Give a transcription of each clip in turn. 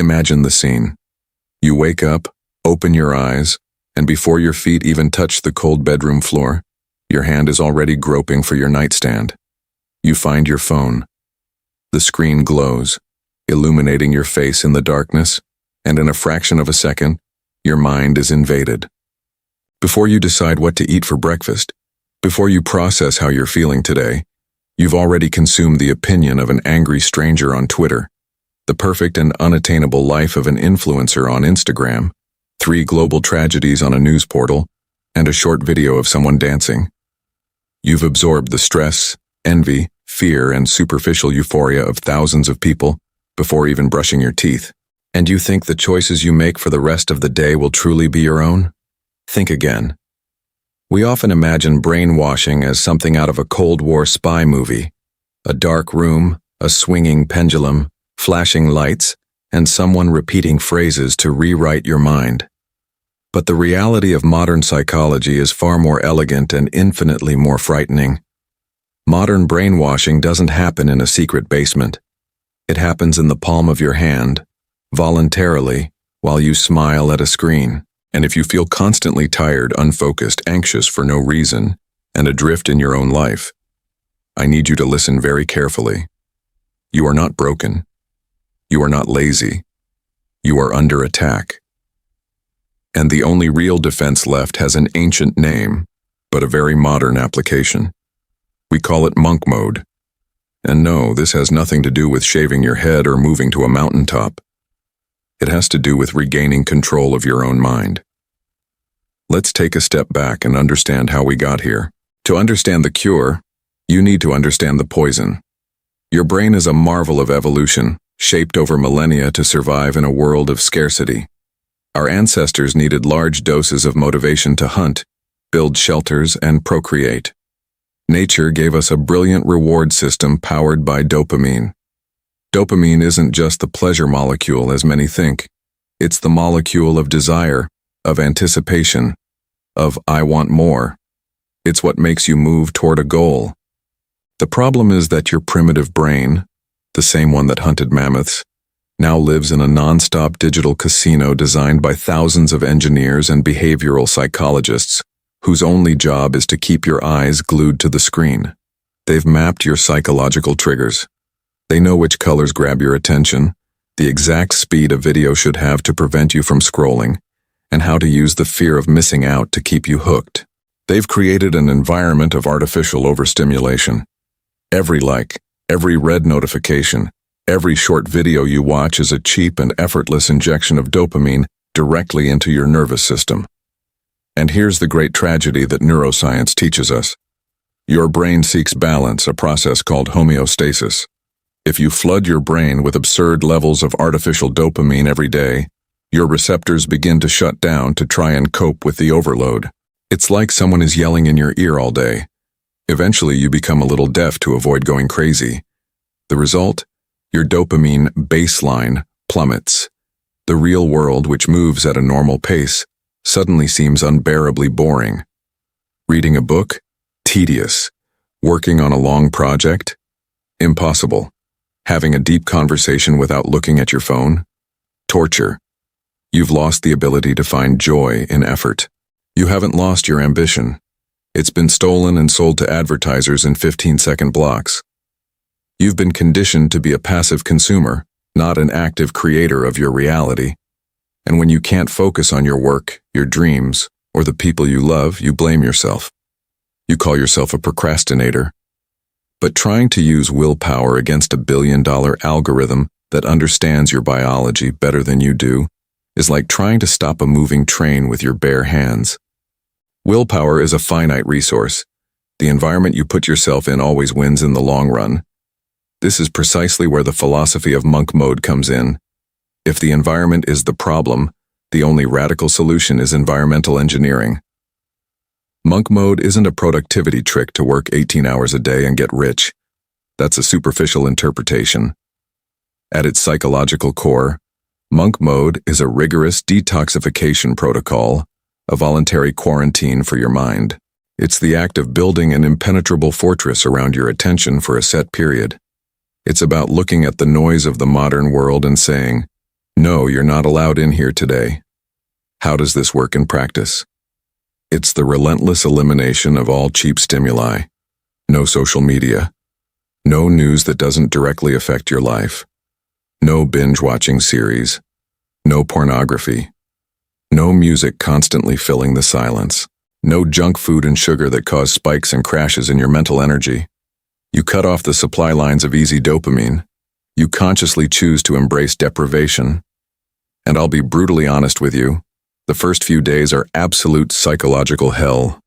Imagine the scene. You wake up, open your eyes, and before your feet even touch the cold bedroom floor, your hand is already groping for your nightstand. You find your phone. The screen glows, illuminating your face in the darkness, and in a fraction of a second, your mind is invaded. Before you decide what to eat for breakfast, before you process how you're feeling today, you've already consumed the opinion of an angry stranger on Twitter, the perfect and unattainable life of an influencer on Instagram, 3 global tragedies on a news portal, and a short video of someone dancing. You've absorbed the stress, envy, fear, and superficial euphoria of thousands of people before even brushing your teeth. And you think the choices you make for the rest of the day will truly be your own? Think again. We often imagine brainwashing as something out of a Cold War spy movie. A dark room, a swinging pendulum, flashing lights, and someone repeating phrases to rewrite your mind. But the reality of modern psychology is far more elegant and infinitely more frightening. Modern brainwashing doesn't happen in a secret basement. It happens in the palm of your hand, voluntarily, while you smile at a screen. And if you feel constantly tired, unfocused, anxious for no reason, and adrift in your own life, I need you to listen very carefully. You are not broken. You are not lazy. You are under attack. And the only real defense left has an ancient name, but a very modern application. We call it monk mode. And no, this has nothing to do with shaving your head or moving to a mountaintop. It has to do with regaining control of your own mind. Let's take a step back and understand how we got here. To understand the cure, you need to understand the poison. Your brain is a marvel of evolution, shaped over millennia to survive in a world of scarcity. Our ancestors needed large doses of motivation to hunt, build shelters, and procreate. Nature gave us a brilliant reward system powered by dopamine. Dopamine isn't just the pleasure molecule as many think. It's the molecule of desire, of anticipation, of I want more. It's what makes you move toward a goal. The problem is that your primitive brain, the same one that hunted mammoths, now lives in a non-stop digital casino designed by thousands of engineers and behavioral psychologists, whose only job is to keep your eyes glued to the screen. They've mapped your psychological triggers. They know which colors grab your attention, the exact speed a video should have to prevent you from scrolling, and how to use the fear of missing out to keep you hooked. They've created an environment of artificial overstimulation. Every like, every red notification, every short video you watch is a cheap and effortless injection of dopamine directly into your nervous system. And here's the great tragedy that neuroscience teaches us. Your brain seeks balance, a process called homeostasis. If you flood your brain with absurd levels of artificial dopamine every day, your receptors begin to shut down to try and cope with the overload. It's like someone is yelling in your ear all day. Eventually, you become a little deaf to avoid going crazy. The result? Your dopamine baseline plummets. The real world, which moves at a normal pace, suddenly seems unbearably boring. Reading a book? Tedious. Working on a long project? Impossible. Having a deep conversation without looking at your phone? Torture. You've lost the ability to find joy in effort. You haven't lost your ambition. It's been stolen and sold to advertisers in 15-second blocks. You've been conditioned to be a passive consumer, not an active creator of your reality. And when you can't focus on your work, your dreams, or the people you love, you blame yourself. You call yourself a procrastinator. But trying to use willpower against a billion-dollar algorithm that understands your biology better than you do is like trying to stop a moving train with your bare hands. Willpower is a finite resource. The environment you put yourself in always wins in the long run. This is precisely where the philosophy of monk mode comes in. If the environment is the problem, the only radical solution is environmental engineering. Monk mode isn't a productivity trick to work 18 hours a day and get rich. That's a superficial interpretation. At its psychological core, monk mode is a rigorous detoxification protocol, a voluntary quarantine for your mind. It's the act of building an impenetrable fortress around your attention for a set period. It's about looking at the noise of the modern world and saying, No, you're not allowed in here today. How does this work in practice? It's the relentless elimination of all cheap stimuli. No social media. No news that doesn't directly affect your life. No binge-watching series. No pornography. No music constantly filling the silence. No junk food and sugar that cause spikes and crashes in your mental energy. You cut off the supply lines of easy dopamine. You consciously choose to embrace deprivation. And I'll be brutally honest with you, the first few days are absolute psychological hell.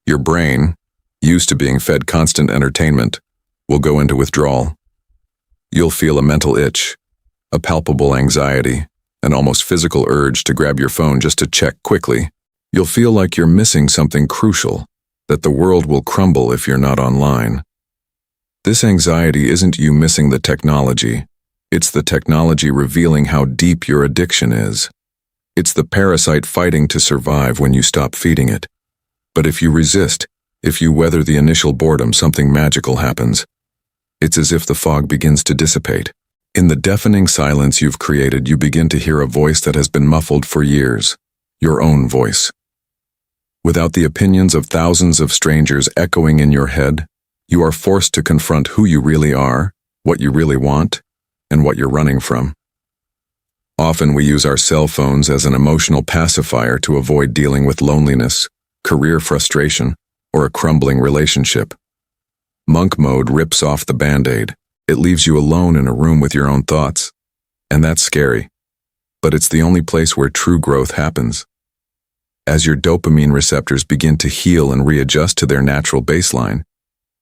Your brain, used to being fed constant entertainment, will go into withdrawal. You'll feel a mental itch, a palpable anxiety, an almost physical urge to grab your phone just to check quickly. You'll feel like you're missing something crucial, that the world will crumble if you're not online. This anxiety isn't you missing the technology. It's the technology revealing how deep your addiction is. It's the parasite fighting to survive when you stop feeding it. But if you resist, if you weather the initial boredom, something magical happens. It's as if the fog begins to dissipate. In the deafening silence you've created, you begin to hear a voice that has been muffled for years. Your own voice. Without the opinions of thousands of strangers echoing in your head, you are forced to confront who you really are, what you really want, and what you're running from. Often we use our cell phones as an emotional pacifier to avoid dealing with loneliness, career frustration, or a crumbling relationship. Monk mode rips off the Band-Aid. It leaves you alone in a room with your own thoughts. And that's scary. But it's the only place where true growth happens. As your dopamine receptors begin to heal and readjust to their natural baseline,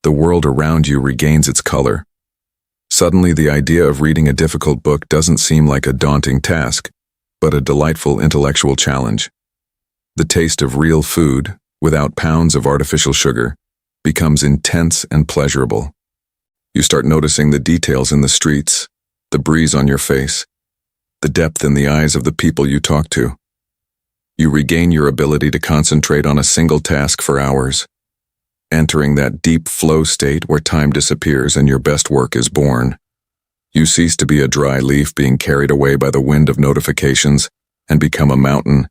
the world around you regains its color. Suddenly, the idea of reading a difficult book doesn't seem like a daunting task, but a delightful intellectual challenge. The taste of real food, without pounds of artificial sugar, becomes intense and pleasurable. You start noticing the details in the streets, the breeze on your face, the depth in the eyes of the people you talk to. You regain your ability to concentrate on a single task for hours, entering that deep flow state where time disappears and your best work is born. You cease to be a dry leaf being carried away by the wind of notifications and become a mountain,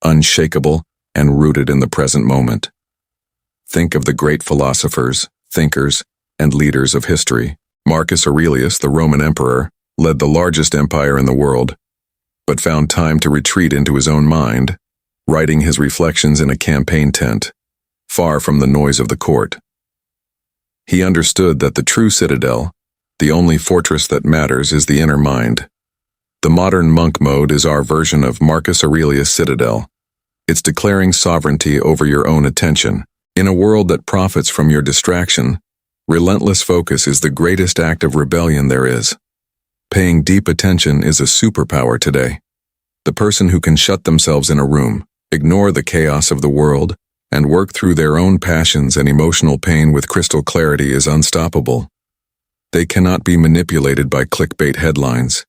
unshakable and rooted in the present moment. Think of the great philosophers, thinkers, and leaders of history. Marcus Aurelius, the Roman emperor, led the largest empire in the world, but found time to retreat into his own mind, writing his reflections in a campaign tent, far from the noise of the court. He understood that the true citadel, the only fortress that matters, is the inner mind. The modern monk mode is our version of Marcus Aurelius' citadel. It's declaring sovereignty over your own attention. In a world that profits from your distraction, relentless focus is the greatest act of rebellion there is. Paying deep attention is a superpower today. The person who can shut themselves in a room, ignore the chaos of the world, and work through their own passions and emotional pain with crystal clarity is unstoppable. They cannot be manipulated by clickbait headlines.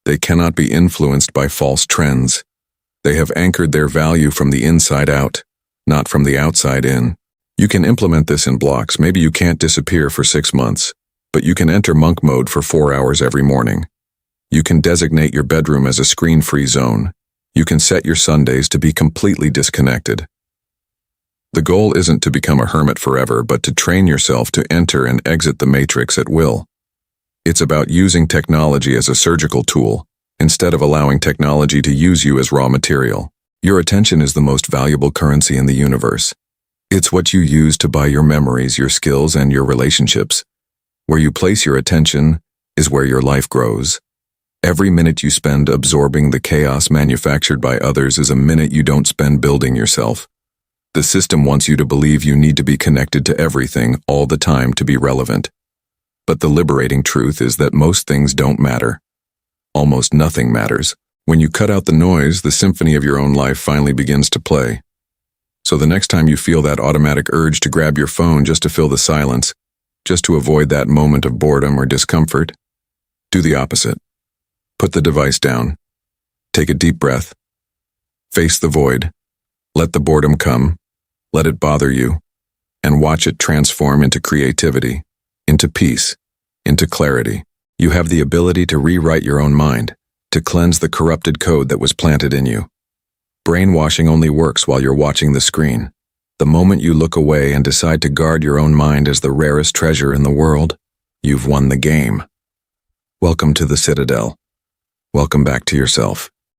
They cannot be influenced by false trends. They have anchored their value from the inside out, not from the outside in. You can implement this in blocks. Maybe you can't disappear for 6 months, but you can enter monk mode for 4 hours every morning. You can designate your bedroom as a screen-free zone. You can set your Sundays to be completely disconnected. The goal isn't to become a hermit forever, but to train yourself to enter and exit the matrix at will. It's about using technology as a surgical tool, instead of allowing technology to use you as raw material. Your attention is the most valuable currency in the universe. It's what you use to buy your memories, your skills, and your relationships. Where you place your attention is where your life grows. Every minute you spend absorbing the chaos manufactured by others is a minute you don't spend building yourself. The system wants you to believe you need to be connected to everything all the time to be relevant. But the liberating truth is that most things don't matter. Almost nothing matters. When you cut out the noise, the symphony of your own life finally begins to play. So the next time you feel that automatic urge to grab your phone just to fill the silence, just to avoid that moment of boredom or discomfort, do the opposite. Put the device down. Take a deep breath. Face the void. Let the boredom come. Let it bother you. And watch it transform into creativity, into peace, into clarity. You have the ability to rewrite your own mind. to cleanse the corrupted code that was planted in you. Brainwashing only works while you're watching the screen. The moment you look away and decide to guard your own mind as the rarest treasure in the world, you've won the game. Welcome to the Citadel. Welcome back to yourself.